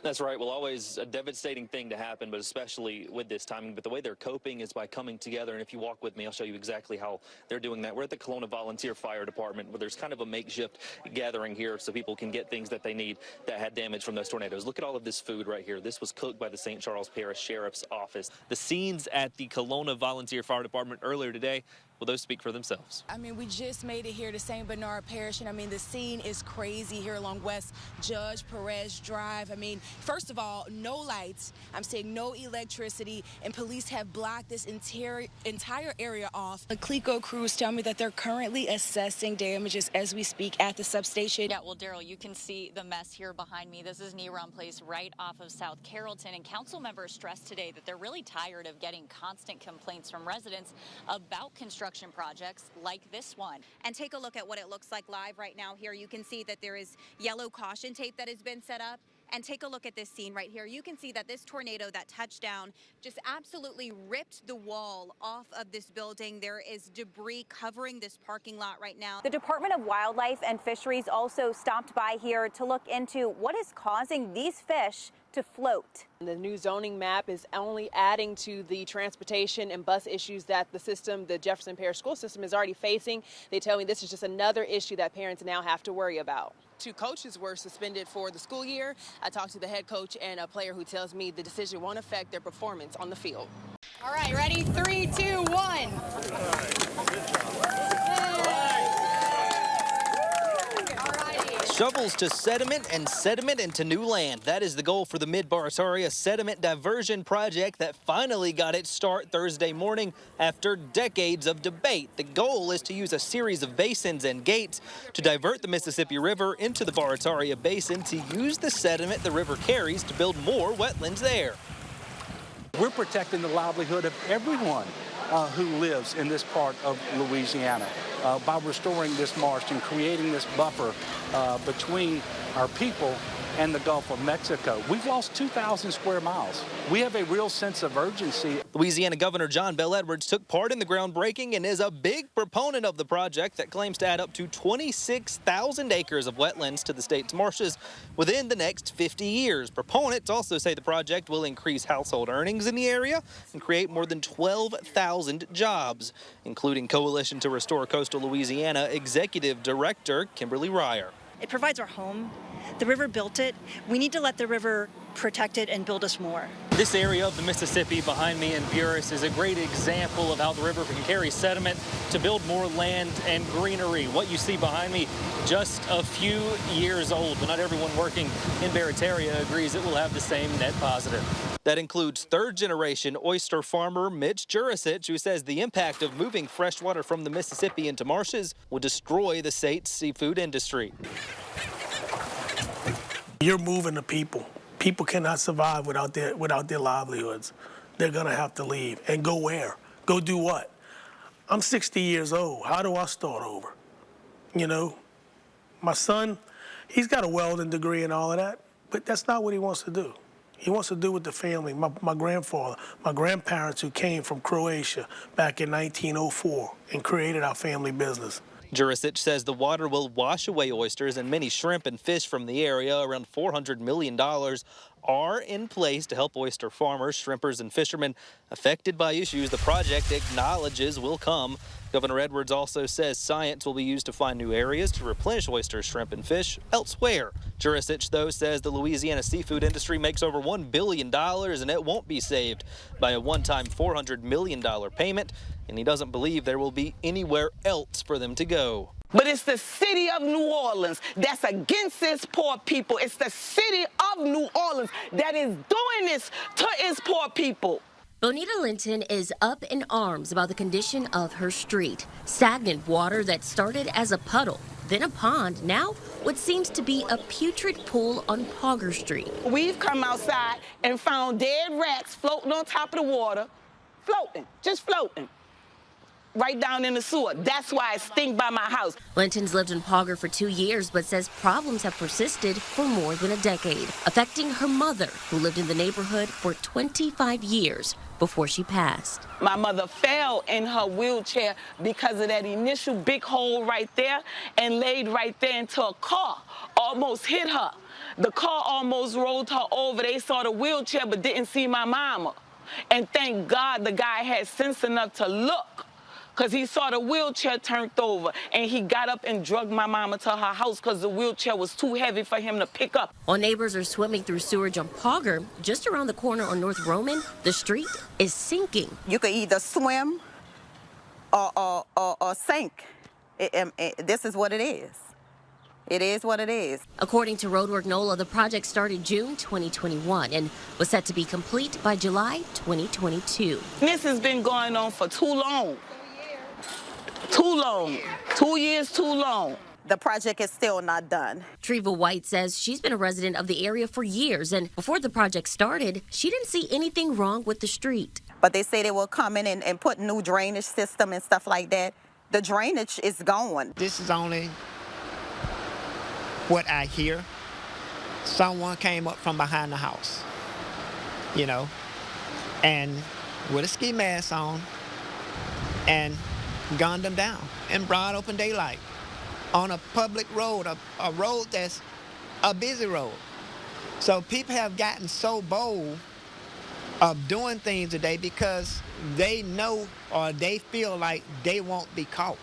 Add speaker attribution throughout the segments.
Speaker 1: That's right. Well, always a devastating thing to happen, but especially with this timing. But the way they're coping is by coming together. And if you walk with me, I'll show you exactly how they're doing that. We're at the Kelowna Volunteer Fire Department, where there's kind of a makeshift gathering here so people can get things that they need that had damage from those tornadoes. Look at all of this food right here. This was cooked by the St. Charles Parish Sheriff's Office. The scenes at the Kelowna Volunteer Fire Department earlier today, well, those speak for themselves.
Speaker 2: I mean, we just made it here to St. Bernard Parish, and I mean, the scene is crazy here along West Judge Perez Drive. I mean, first of all, no lights. I'm saying no electricity, and police have blocked this entire area off. The CLECO crews tell me that they're currently assessing damages as we speak at the substation.
Speaker 3: Yeah, well, Daryl, you can see the mess here behind me. This is Neron Place right off of South Carrollton, and council members stressed today that they're really tired of getting constant complaints from residents about construction projects like this one.
Speaker 4: And take a look at what it looks like live right now here. You can see that there is yellow caution tape that has been set up. And take a look at this scene right here. You can see that this tornado that touched down just absolutely ripped the wall off of this building. There is debris covering this parking lot right now. The Department of Wildlife and Fisheries also stopped by here to look into what is causing these fish to float.
Speaker 5: The new zoning map is only adding to the transportation and bus issues that the Jefferson Parish school system is already facing. They tell me this is just another issue that parents now have to worry about. 2 coaches were suspended for the school year. I talked to the head coach and a player who tells me the decision won't affect their performance on the field.
Speaker 4: All right, ready? 3, 2, 1.
Speaker 6: Shovels to sediment and sediment into new land. That is the goal for the Mid-Barataria Sediment Diversion Project that finally got its start Thursday morning after decades of debate. The goal is to use a series of basins and gates to divert the Mississippi River into the Barataria Basin to use the sediment the river carries to build more wetlands there.
Speaker 7: We're protecting the livelihood of everyone who lives in this part of Louisiana by restoring this marsh and creating this buffer between our people and the Gulf of Mexico. We've lost 2,000 square miles. We have a real sense of urgency.
Speaker 6: Louisiana Governor John Bel Edwards took part in the groundbreaking and is a big proponent of the project that claims to add up to 26,000 acres of wetlands to the state's marshes within the next 50 years. Proponents also say the project will increase household earnings in the area and create more than 12,000 jobs, including Coalition to Restore Coastal Louisiana Executive Director Kimberly Ryer.
Speaker 8: It provides our home. The river built it. We need to let the river protect it and build us more.
Speaker 1: This area of the Mississippi behind me in Buras is a great example of how the river can carry sediment to build more land and greenery. What you see behind me, just a few years old, but not everyone working in Barataria agrees it will have the same net positive.
Speaker 6: That includes third-generation oyster farmer Mitch Jurasich, who says the impact of moving fresh water from the Mississippi into marshes will destroy the state's seafood industry.
Speaker 9: You're moving the people. People cannot survive without their livelihoods. They're going to have to leave. And go where? Go do what? I'm 60 years old. How do I start over? You know, my son, he's got a welding degree and all of that, but that's not what he wants to do. He wants to do with the family. My grandfather, my grandparents who came from Croatia back in 1904 and created our family business.
Speaker 6: Jurasich says the water will wash away oysters and many shrimp and fish from the area. Around $400 million are in place to help oyster farmers, shrimpers, and fishermen affected by issues the project acknowledges will come. Governor Edwards also says science will be used to find new areas to replenish oysters, shrimp, and fish elsewhere. Jurasich, though, says the Louisiana seafood industry makes over $1 billion and it won't be saved by a one-time $400 million payment, and he doesn't believe there will be anywhere else for them to go.
Speaker 10: But it's the city of New Orleans that's against its poor people. It's the city of New Orleans that is doing this to its poor people.
Speaker 11: Bonita Linton is up in arms about the condition of her street. Stagnant water that started as a puddle, then a pond, now what seems to be a putrid pool on Pogger Street.
Speaker 10: We've come outside and found dead rats floating on top of the water, floating, just floating. right down in the sewer. That's why it stink by my house.
Speaker 11: Linton's lived in Pauger for 2 years, but says problems have persisted for more than a decade, affecting her mother, who lived in the neighborhood for 25 years before she passed.
Speaker 10: My mother fell in her wheelchair because of that initial big hole right there and laid right there into a car, almost hit her. The car almost rolled her over. They saw the wheelchair but didn't see my mama. And thank God the guy had sense enough to look, because he saw the wheelchair turned over, and he got up and drugged my mama to her house because the wheelchair was too heavy for him to pick up.
Speaker 11: While neighbors are swimming through sewage on Pauger, just around the corner on North Roman, the street is sinking.
Speaker 12: You could either swim or sink. This is what it is. It is what it is.
Speaker 11: According to Roadwork NOLA, the project started June 2021 and was set to be complete by July 2022.
Speaker 10: This has been going on for too long. Too long. 2 years too long.
Speaker 12: The project is still not done.
Speaker 11: Treva White says she's been a resident of the area for years, and before the project started, she didn't see anything wrong with the street.
Speaker 12: But they say they will come in and put new drainage system and stuff like that. The drainage is gone.
Speaker 13: This is only what I hear. Someone came up from behind the house, you know, and with a ski mask on and gunned them down in broad open daylight on a public road, a road that's a busy road. So people have gotten so bold of doing things today because they know or they feel like they won't be caught.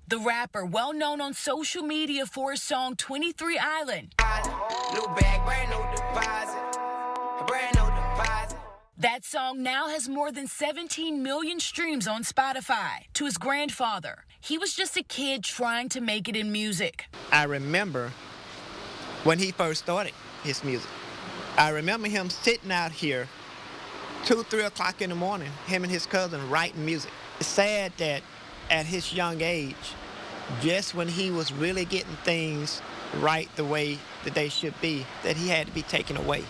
Speaker 2: The rapper, well known on social media for his song 23 Island.
Speaker 14: New bag, brand new deposit. Brand new deposit.
Speaker 2: That song now has more than 17 million streams on Spotify. To his grandfather, he was just a kid trying to make it in music.
Speaker 13: I remember when he first started his music. I remember him sitting out here 2, 3 o'clock in the morning, him and his cousin writing music. It's sad that at his young age, just when he was really getting things right the way that they should be, that he had to be taken away.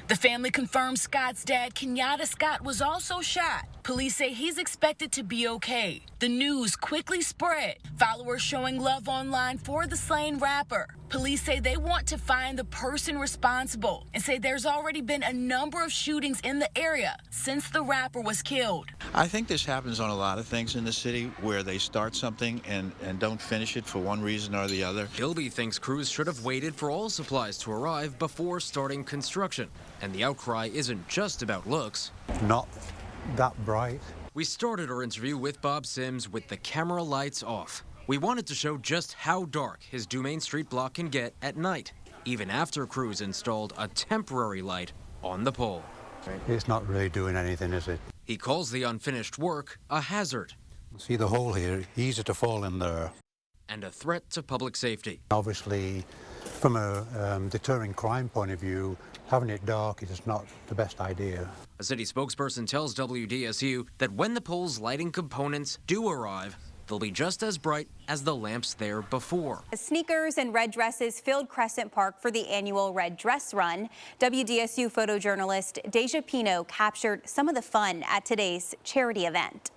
Speaker 2: The family confirms Scott's dad, Kenyatta Scott, was also shot. Police say he's expected to be okay. The news quickly spread, followers showing love online for the slain rapper. Police say they want to find the person responsible and say there's already been a number of shootings in the area since the rapper was killed.
Speaker 15: I think this happens on a lot of things in the city where they start something and don't finish it for one reason or the other.
Speaker 16: Gilby thinks crews should have waited for all supplies to arrive before starting construction. And the outcry isn't just about looks.
Speaker 17: Not that bright.
Speaker 16: We started our interview with Bob Sims with the camera lights off. We wanted to show just how dark his Dumaine Street block can get at night, even after crews installed a temporary light on the pole.
Speaker 17: It's not really doing anything, is it?
Speaker 16: He calls the unfinished work a hazard.
Speaker 17: See the hole here, easy to fall in there.
Speaker 16: And a threat to public safety.
Speaker 17: Obviously, from a deterring crime point of view, having it dark is not the best idea.
Speaker 16: A city spokesperson tells WDSU that when the pole's lighting components do arrive, they'll be just as bright as the lamps there before.
Speaker 4: Sneakers and red dresses filled Crescent Park for the annual Red Dress Run. WDSU photojournalist Deja Pino captured some of the fun at today's charity event.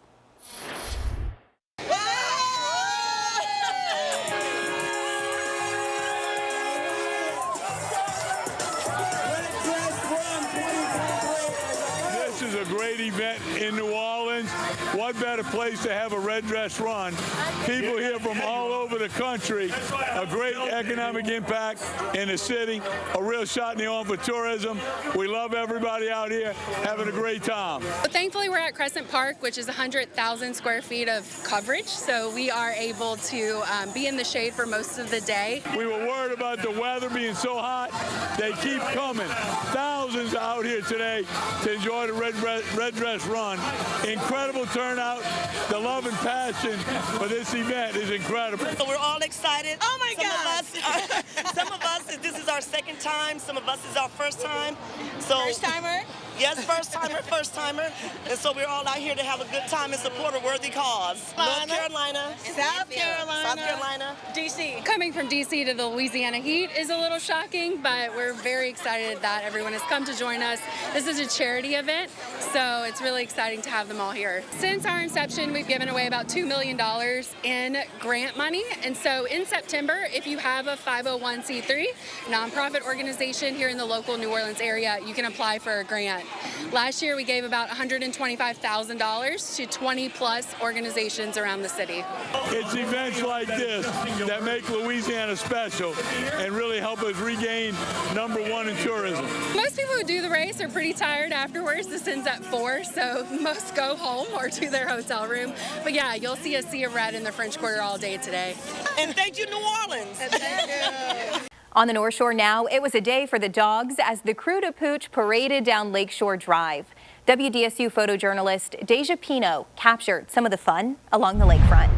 Speaker 18: This is a great event in New Orleans. What better place to have a red dress run? People here from all over the country. A great economic impact in the city. A real shot in the arm for tourism. We love everybody out here having a great time.
Speaker 19: But thankfully, we're at Crescent Park, which is 100,000 square feet of coverage. So we are able to be in the shade for most of the day.
Speaker 18: We were worried about the weather being so hot. They keep coming. Thousands out here today to enjoy the red dress run. Incredible turnout. The love and passion for this event is incredible.
Speaker 20: We're all excited.
Speaker 21: Oh my God!
Speaker 20: Some of us, this is our second time. Some of us is our first time. So
Speaker 2: First timer?
Speaker 20: Yes, first timer. And so we're all out here to have a good time and support a worthy cause. North Carolina,
Speaker 2: South Carolina,
Speaker 19: DC. Coming from DC to the Louisiana heat is a little shocking, but we're very excited that everyone has come to join us. This is a charity event, so it's really exciting to have them all here. Since our inception, we've given away about $2 million in grant money. And so in September, if you have a 501c3 nonprofit organization here in the local New Orleans area, you can apply for a grant. Last year, we gave about $125,000 to 20 plus organizations around the city.
Speaker 18: It's events like this that make Louisiana special and really help us regain #1 in tourism.
Speaker 19: Most people who do the race are pretty tired afterwards. This ends at 4, so most go home or to their hotel room. But yeah, you'll see a sea of red in the French Quarter all day today.
Speaker 20: And thank you, New Orleans.
Speaker 4: On the North Shore now, it was a day for the dogs as the Crew to Pooch paraded down Lakeshore Drive. WDSU photojournalist Deja Pino captured some of the fun along the lakefront.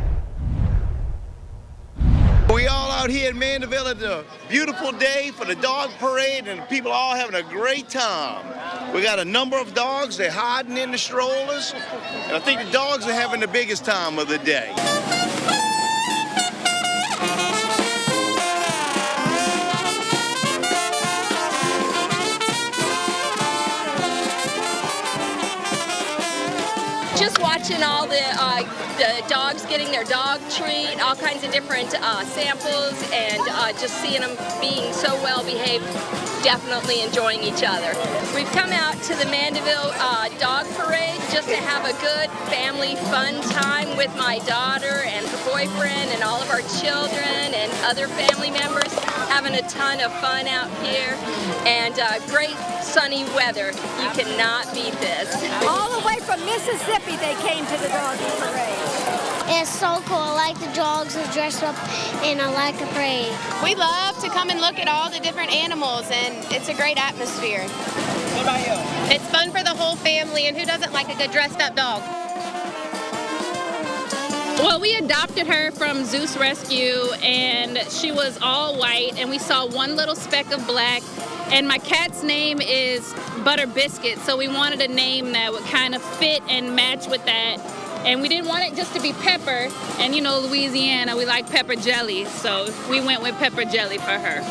Speaker 21: We all out here in Mandeville. It's a beautiful day for the dog parade and people all having a great time. We got a number of dogs. They're hiding in the strollers. And I think the dogs are having the biggest time of the day.
Speaker 22: Just watching all the dogs getting their dog treat, all kinds of different samples, and just seeing them being so well behaved, definitely enjoying each other. We've come out to the Mandeville Dog Parade just to have a good family fun time with my daughter and her boyfriend and all of our children and other family members, having a ton of fun out here, and great sunny weather. You cannot beat this.
Speaker 23: All the way from Mississippi they came to the dog parade.
Speaker 24: It's so cool. I like the dogs are dressed up and I like the parade.
Speaker 25: We love to come and look at all the different animals, and it's a great atmosphere.
Speaker 21: What about you?
Speaker 25: It's fun for the whole family, and who doesn't like a good dressed up dog?
Speaker 26: Well, we adopted her from Zeus Rescue, and she was all white, and we saw one little speck of black. And my cat's name is Butter Biscuit, so we wanted a name that would kind of fit and match with that. And we didn't want it just to be Pepper, and you know, Louisiana, we like pepper jelly, so we went with Pepper Jelly for her.